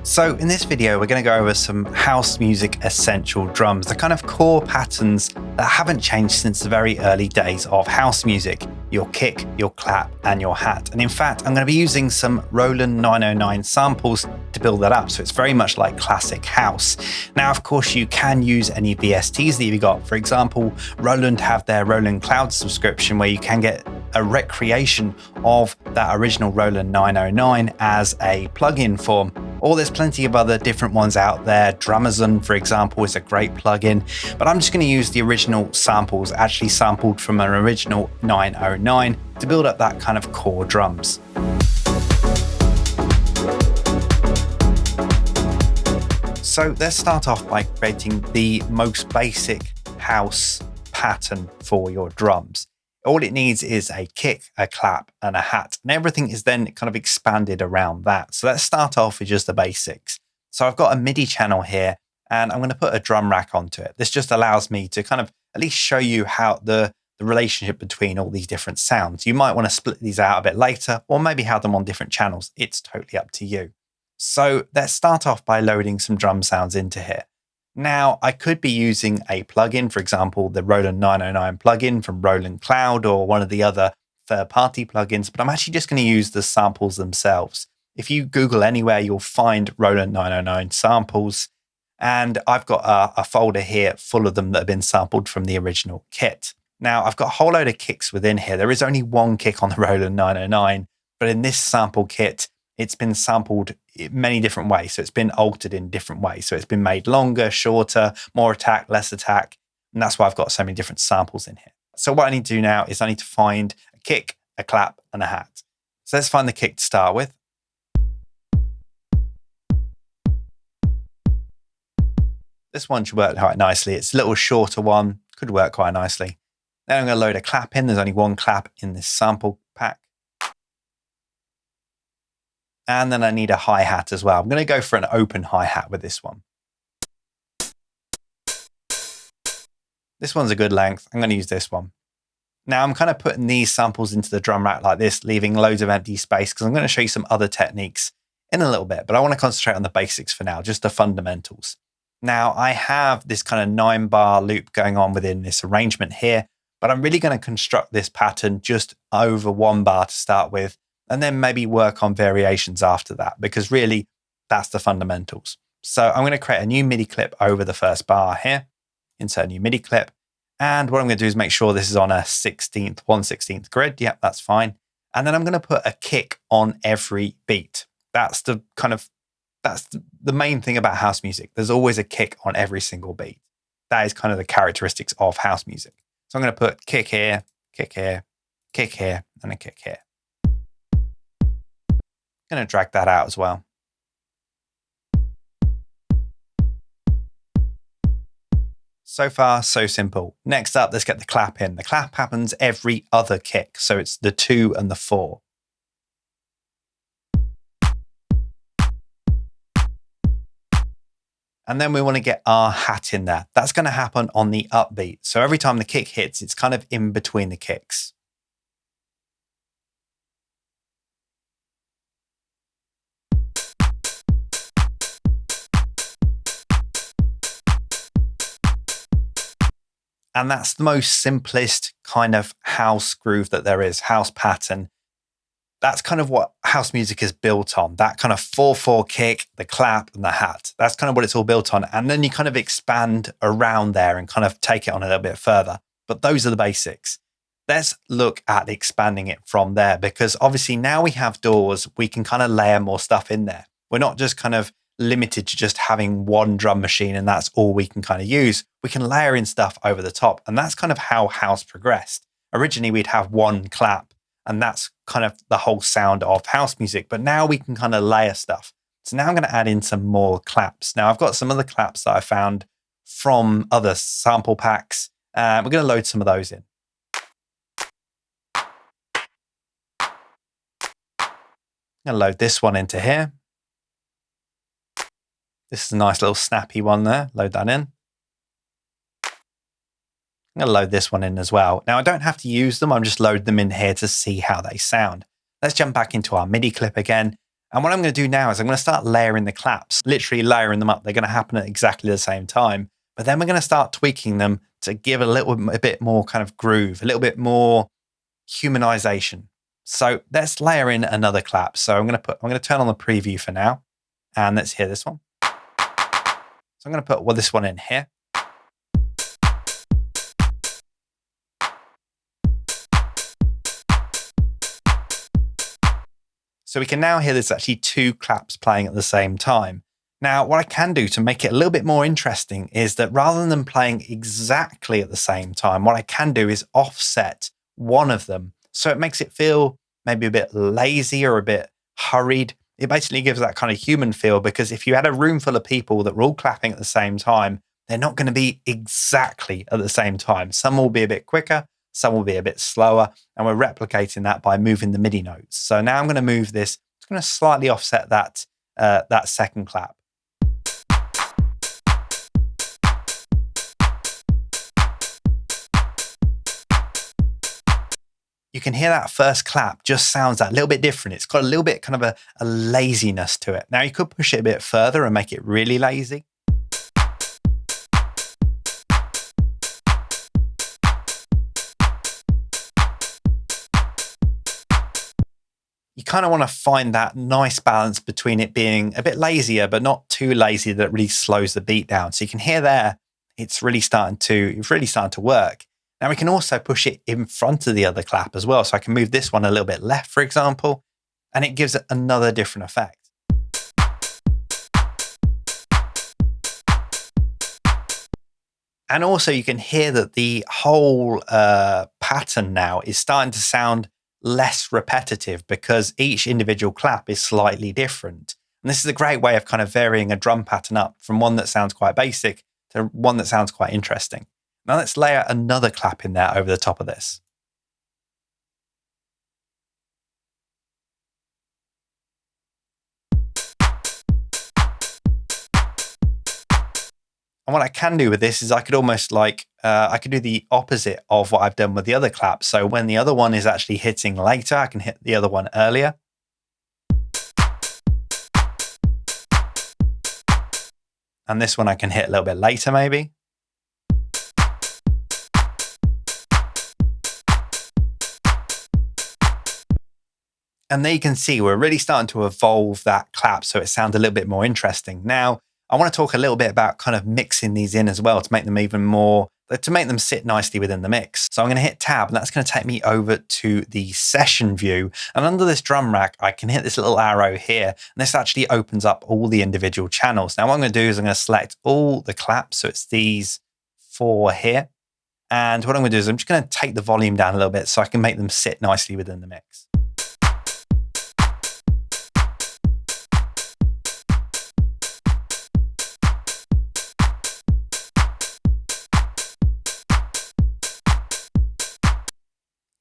So in this video, we're going to go over some house music essential drums, the kind of core patterns that haven't changed since the very early days of house music: your kick, your clap, and your hat. And in fact, I'm going to be using some Roland 909 samples to build that up. So it's very much like classic house. Now, of course, you can use any VSTs that you've got. For example, Roland have their Roland Cloud subscription where you can get a recreation of that original Roland 909 as a plugin form. Or there's plenty of other different ones out there. Drumazon, for example, is a great plugin, but I'm just going to use the original samples, actually sampled from an original 909, to build up that kind of core drums. So let's start off by creating the most basic house pattern for your drums. All it needs is a kick, a clap, and a hat, and everything is then kind of expanded around that. So let's start off with just the basics. So I've got a MIDI channel here, and I'm going to put a drum rack onto it. This just allows me to kind of at least show you how the relationship between all these different sounds. You might want to split these out a bit later, or maybe have them on different channels. It's totally up to you. So let's start off by loading some drum sounds into here. Now, I could be using a plugin, for example, the Roland 909 plugin from Roland Cloud or one of the other third-party plugins, but I'm actually just going to use the samples themselves. If you Google anywhere, you'll find Roland 909 samples, and I've got a folder here full of them that have been sampled from the original kit. Now, I've got a whole load of kicks within here. There is only one kick on the Roland 909, but in this sample kit, it's been sampled many different ways. So it's been altered in different ways. So it's been made longer, shorter, more attack, less attack. And that's why I've got so many different samples in here. So what I need to do now is I need to find a kick, a clap, and a hat. So let's find the kick to start with. This one should work quite nicely. It's a little shorter one, could work quite nicely. Then I'm going to load a clap in. There's only one clap in this sample pack. And then I need a hi-hat as well. I'm going to go for an open hi-hat with this one. This one's a good length. I'm going to use this one. Now I'm kind of putting these samples into the drum rack like this, leaving loads of empty space because I'm going to show you some other techniques in a little bit, but I want to concentrate on the basics for now, just the fundamentals. Now I have this kind of 9-bar loop going on within this arrangement here, but I'm really going to construct this pattern just over 1 bar to start with, and then maybe work on variations after that, because really that's the fundamentals. So I'm going to create a new MIDI clip over the first bar here, insert a new MIDI clip. And what I'm going to do is make sure this is on a 1/16 grid. Yep, that's fine. And then I'm going to put a kick on every beat. That's the main thing about house music. There's always a kick on every single beat. That is kind of the characteristics of house music. So I'm going to put kick here, kick here, kick here, and a kick here. Going to drag that out as well. So far, so simple. Next up, let's get the clap in. The clap happens every other kick, so it's the 2 and the 4. And then we want to get our hat in there. That's going to happen on the upbeat. So every time the kick hits, it's kind of in between the kicks. And that's the most simplest kind of house groove that there is, house pattern. That's kind of what house music is built on, that kind of 4/4 kick, the clap, and the hat. That's kind of what it's all built on. And then you kind of expand around there and kind of take it on a little bit further. But those are the basics. Let's look at expanding it from there, because obviously now we have doors, we can kind of layer more stuff in there. We're not just kind of limited to just having one drum machine and that's all we can kind of use. We can layer in stuff over the top. And that's kind of how house progressed. Originally, we'd have one clap, and that's kind of the whole sound of house music. But now we can kind of layer stuff. So now I'm going to add in some more claps. Now I've got some other claps that I found from other sample packs. We're going to load some of those in. I'm going to load this one into here. This is a nice little snappy one there. Load that in. I'm going to load this one in as well. Now, I don't have to use them. I'm just load them in here to see how they sound. Let's jump back into our MIDI clip again. And what I'm going to do now is I'm going to start layering the claps, literally layering them up. They're going to happen at exactly the same time. But then we're going to start tweaking them to give a bit more kind of groove, a little bit more humanization. So let's layer in another clap. So I'm going to turn on the preview for now, and let's hear this one. So I'm going to put this one in here. So we can now hear there's actually two claps playing at the same time. Now, what I can do to make it a little bit more interesting is that rather than them playing exactly at the same time, what I can do is offset one of them. So it makes it feel maybe a bit lazy or a bit hurried. It basically gives that kind of human feel, because if you had a room full of people that were all clapping at the same time, they're not going to be exactly at the same time. Some will be a bit quicker, some will be a bit slower, and we're replicating that by moving the MIDI notes. So now I'm going to move this. It's going to slightly offset that second clap. You can hear that first clap just sounds that little bit different. It's got a little bit kind of a laziness to it. Now you could push it a bit further and make it really lazy. You kind of want to find that nice balance between it being a bit lazier, but not too lazy that it really slows the beat down. So you can hear there, it's really starting to work. Now we can also push it in front of the other clap as well. So I can move this one a little bit left, for example, and it gives it another different effect. And also you can hear that the whole pattern now is starting to sound less repetitive, because each individual clap is slightly different. And this is a great way of kind of varying a drum pattern up from one that sounds quite basic to one that sounds quite interesting. Now let's layer another clap in there over the top of this. And what I can do with this is I could almost I could do the opposite of what I've done with the other clap. So when the other one is actually hitting later, I can hit the other one earlier. And this one I can hit a little bit later maybe. And there you can see we're really starting to evolve that clap so it sounds a little bit more interesting. Now, I want to talk a little bit about kind of mixing these in as well to make them even more, to make them sit nicely within the mix. So I'm going to hit tab, and that's going to take me over to the session view. And under this drum rack, I can hit this little arrow here, and this actually opens up all the individual channels. Now what I'm going to do is I'm going to select all the claps. So it's these 4 here. And what I'm going to do is I'm just going to take the volume down a little bit so I can make them sit nicely within the mix.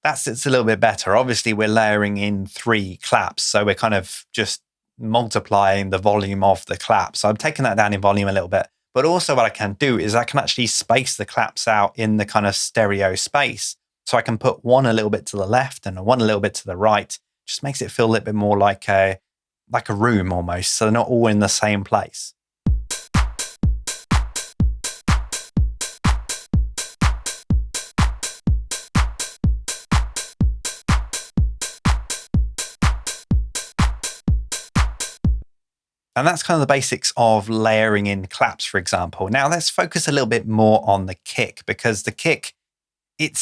That sits a little bit better. Obviously, we're layering in 3 claps, so we're kind of just multiplying the volume of the clap. So I'm taking that down in volume a little bit. But also what I can do is I can actually space the claps out in the kind of stereo space. So I can put one a little bit to the left and one a little bit to the right. Just makes it feel a little bit more like a room almost, so they're not all in the same place. And that's kind of the basics of layering in claps, for example. Now let's focus a little bit more on the kick, because the kick, it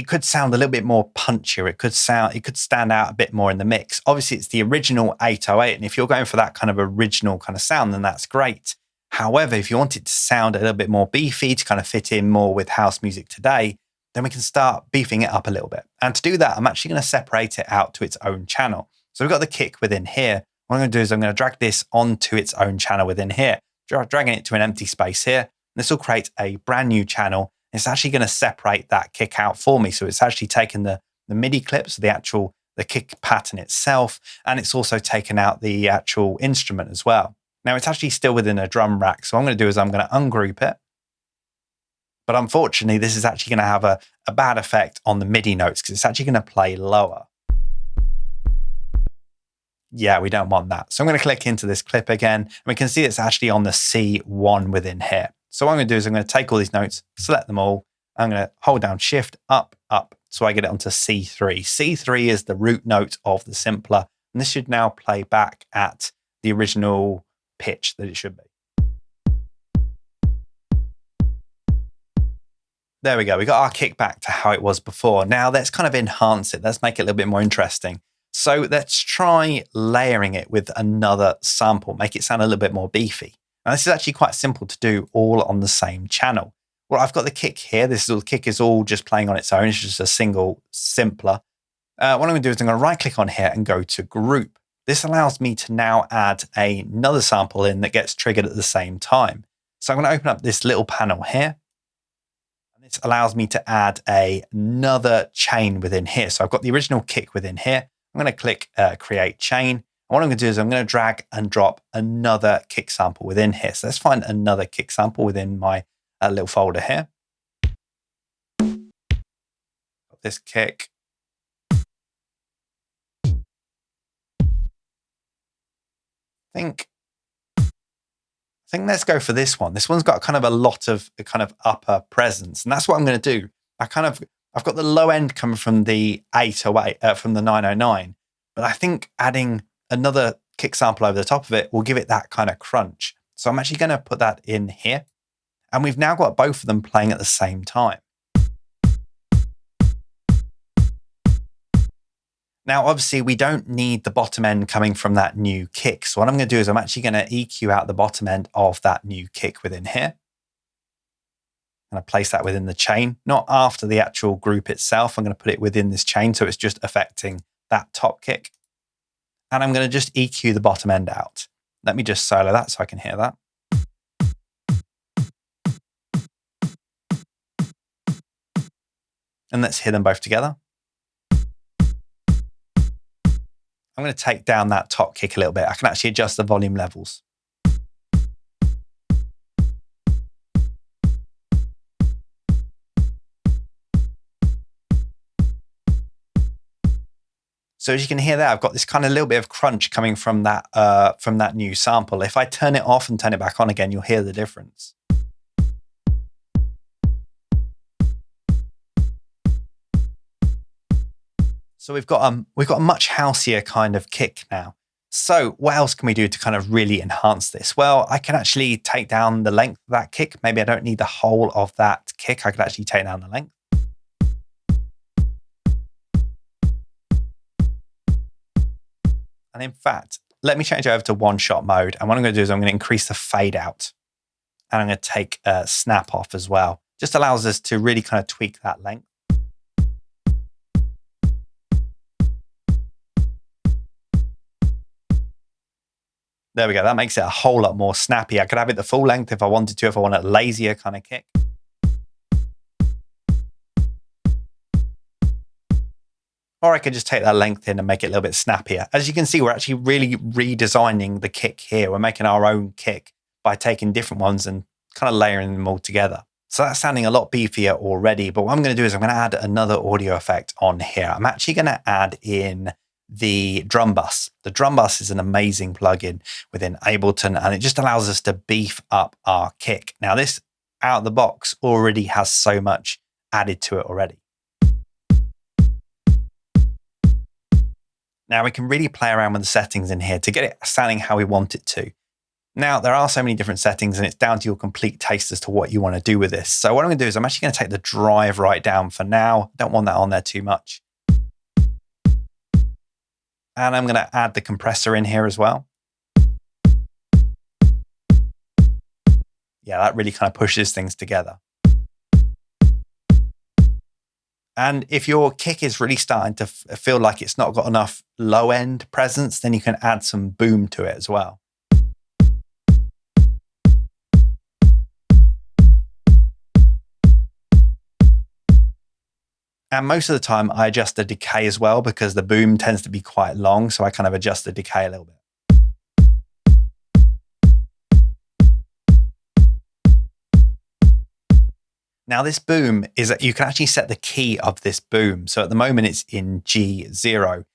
could sound a little bit more punchier. It could stand out a bit more in the mix. Obviously, it's the original 808, and if you're going for that kind of original kind of sound, then that's great. However, if you want it to sound a little bit more beefy, to kind of fit in more with house music today, then we can start beefing it up a little bit. And to do that, I'm actually going to separate it out to its own channel. So we've got the kick within here. What I'm going to do is I'm going to drag this onto its own channel within here, dragging it to an empty space here. This will create a brand new channel. It's actually going to separate that kick out for me. So it's actually taken the MIDI clips, the kick pattern itself, and it's also taken out the actual instrument as well. Now it's actually still within a drum rack. So what I'm going to do is I'm going to ungroup it. But unfortunately, this is actually going to have a bad effect on the MIDI notes because it's actually going to play lower. Yeah, we don't want that. So I'm going to click into this clip again, and we can see it's actually on the C1 within here. So what I'm going to do is I'm going to take all these notes, select them all. I'm going to hold down Shift, up, so I get it onto C3. C3 is the root note of the simpler, and this should now play back at the original pitch that it should be. There we go. We got our kick back to how it was before. Now let's kind of enhance it. Let's make it a little bit more interesting. So let's try layering it with another sample, make it sound a little bit more beefy. Now this is actually quite simple to do all on the same channel. Well, I've got the kick here. The kick is all just playing on its own. It's just a single simpler. What I'm going to do is I'm going to right click on here and go to group. This allows me to now add another sample in that gets triggered at the same time. So I'm going to open up this little panel here. This allows me to add another chain within here. So I've got the original kick within here. I'm going to click create chain. And what I'm going to do is I'm going to drag and drop another kick sample within here. So let's find another kick sample within my little folder here. Got this kick. I think let's go for this one. This one's got kind of a lot of kind of upper presence, and that's what I'm going to do. I've got the low end coming from the 808, from the 909, but I think adding another kick sample over the top of it will give it that kind of crunch. So I'm actually going to put that in here, and we've now got both of them playing at the same time. Now, obviously, we don't need the bottom end coming from that new kick. So what I'm going to do is I'm actually going to EQ out the bottom end of that new kick within here. I'm going to place that within the chain, not after the actual group itself. I'm going to put it within this chain, so it's just affecting that top kick. And I'm going to just EQ the bottom end out. Let me just solo that so I can hear that. And let's hear them both together. I'm going to take down that top kick a little bit. I can actually adjust the volume levels. So as you can hear there, I've got this kind of little bit of crunch coming from that new sample. If I turn it off and turn it back on again, you'll hear the difference. So we've got a much houseier kind of kick now. So what else can we do to kind of really enhance this? Well, I can actually take down the length of that kick. Maybe I don't need the whole of that kick. I could actually take down the length. And in fact, let me change over to one-shot mode. And what I'm going to do is I'm going to increase the fade out. And I'm going to take snap off as well. Just allows us to really kind of tweak that length. There we go. That makes it a whole lot more snappy. I could have it the full length if I wanted to, if I want a lazier kind of kick. Or I could just take that length in and make it a little bit snappier. As you can see, we're actually really redesigning the kick here. We're making our own kick by taking different ones and kind of layering them all together. So that's sounding a lot beefier already. But what I'm going to do is I'm going to add another audio effect on here. I'm actually going to add in the drum bus. The drum bus is an amazing plugin within Ableton, and it just allows us to beef up our kick. Now this out of the box already has so much added to it already. Now we can really play around with the settings in here to get it sounding how we want it to. Now there are so many different settings, and it's down to your complete taste as to what you want to do with this. So what I'm going to do is I'm actually going to take the drive right down for now. Don't want that on there too much. And I'm going to add the compressor in here as well. Yeah, that really kind of pushes things together. And if your kick is really starting to feel like it's not got enough low end presence, then you can add some boom to it as well. And most of the time I adjust the decay as well, because the boom tends to be quite long. So I kind of adjust the decay a little bit. Now this boom is that you can actually set the key of this boom. So at the moment it's in G0.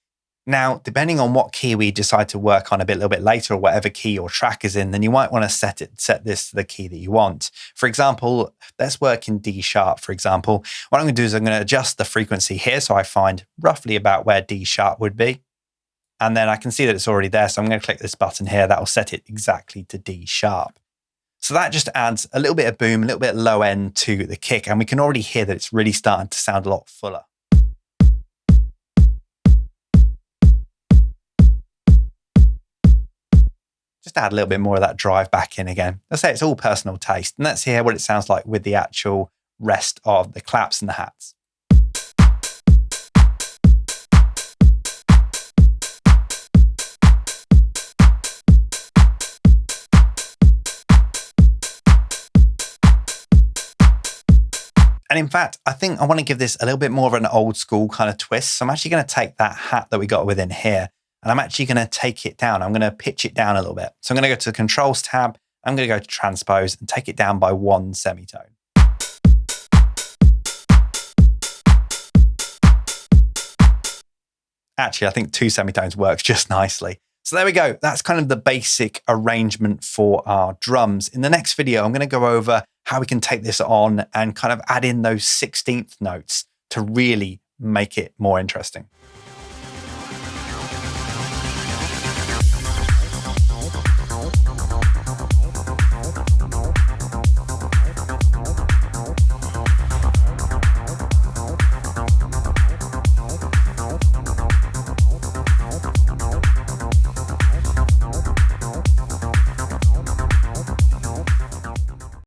Now, depending on what key we decide to work on a little bit later, or whatever key your track is in, then you might want to set this to the key that you want. For example, let's work in D sharp, for example. What I'm going to do is I'm going to adjust the frequency here so I find roughly about where D sharp would be. And then I can see that it's already there. So I'm going to click this button here. That will set it exactly to D sharp. So that just adds a little bit of boom, a little bit low end to the kick. And we can already hear that it's really starting to sound a lot fuller. Just add a little bit more of that drive back in again. Let's say it's all personal taste. And let's hear what it sounds like with the actual rest of the claps and the hats. And in fact, I think I want to give this a little bit more of an old school kind of twist. So I'm actually going to take that hat that we got within here, and I'm actually going to take it down. I'm going to pitch it down a little bit. So I'm going to go to the Controls tab. I'm going to go to Transpose and take it down by 1 semitone. Actually, I think 2 semitones works just nicely. So there we go. That's kind of the basic arrangement for our drums. In the next video, I'm going to go over how we can take this on and kind of add in those 16th notes to really make it more interesting.